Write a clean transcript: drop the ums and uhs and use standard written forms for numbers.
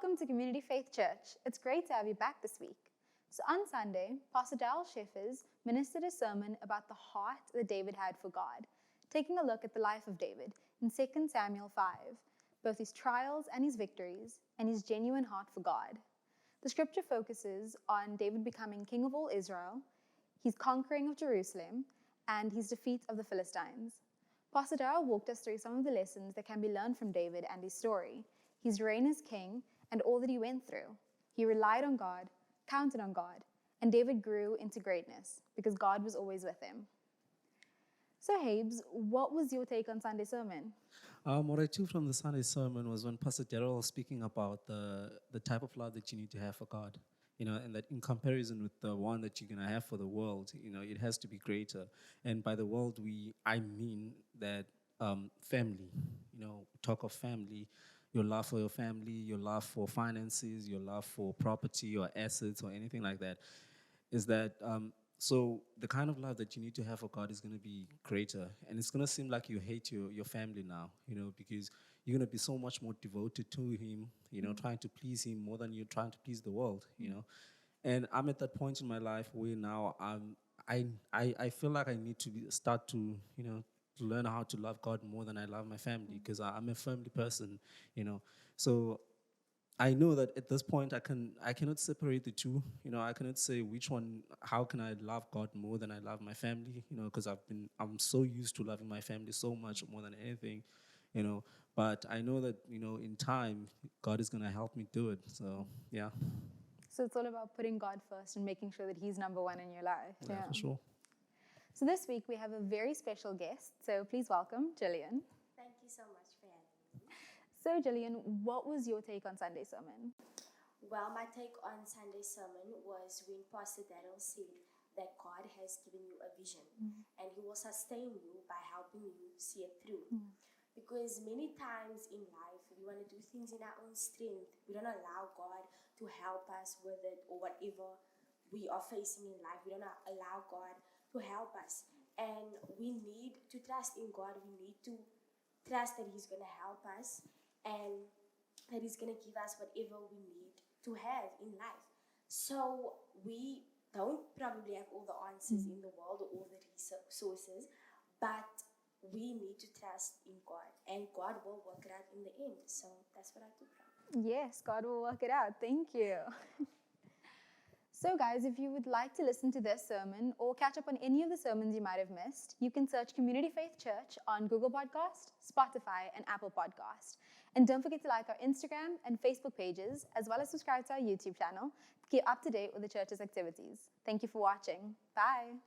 Welcome to Community Faith Church. It's great to have you back this week. So on Sunday, Pastor Darrel Scheffers ministered a sermon about the heart that David had for God, taking a look at the life of David in 2 Samuel 5, both his trials and his victories, and his genuine heart for God. The scripture focuses on David becoming king of all Israel, his conquering of Jerusalem, and his defeat of the Philistines. Pastor Darrel walked us through some of the lessons that can be learned from David and his story, his reign as king, and all that he went through. He relied on God, counted on God, and David grew into greatness because God was always with him. So Habes, what was your take on Sunday's sermon? What I took from the Sunday sermon was when Pastor Darrel was speaking about the type of love that you need to have for God, and that in comparison with the one that you're going to have for the world, it has to be greater. And by the world, I mean that family, talk of family, your love for your family, your love for finances, your love for property or assets or anything like that, is that so the kind of love that you need to have for God is going to be greater. And it's going to seem like you hate your family now, because you're going to be so much more devoted to him, trying to please him more than you're trying to please the world, And I'm at that point in my life where now I feel like I need to start to, to learn how to love God more than I love my family, because I'm a family person, So I know that at this point I cannot separate the two. I cannot say which one. How can I love God more than I love my family? Because I'm so used to loving my family so much more than anything. But I know that in time God is gonna help me do it. So yeah. So it's all about putting God first and making sure that he's number one in your life. Yeah, for sure. So this week we have a very special guest. So please welcome Gillian. Thank you so much for having me. So Gillian, what was your take on Sunday's sermon? Well, my take on Sunday's sermon was when Pastor Darrel said that God has given you a vision and he will sustain you by helping you see it through. Because many times in life, we want to do things in our own strength. We don't allow God to help us with it or whatever we are facing in life. We don't allow God to help us. And we need to trust in God. We need to trust that he's going to help us and that he's going to give us whatever we need to have in life. So we don't probably have all the answers in the world or all the resources, but we need to trust in God, and God will work it out in the end. So that's what I took from. Yes, God will work it out. Thank you. So guys, if you would like to listen to this sermon or catch up on any of the sermons you might have missed, you can search Community Faith Church on Google Podcast, Spotify, and Apple Podcast. And don't forget to like our Instagram and Facebook pages, as well as subscribe to our YouTube channel to keep up to date with the church's activities. Thank you for watching. Bye.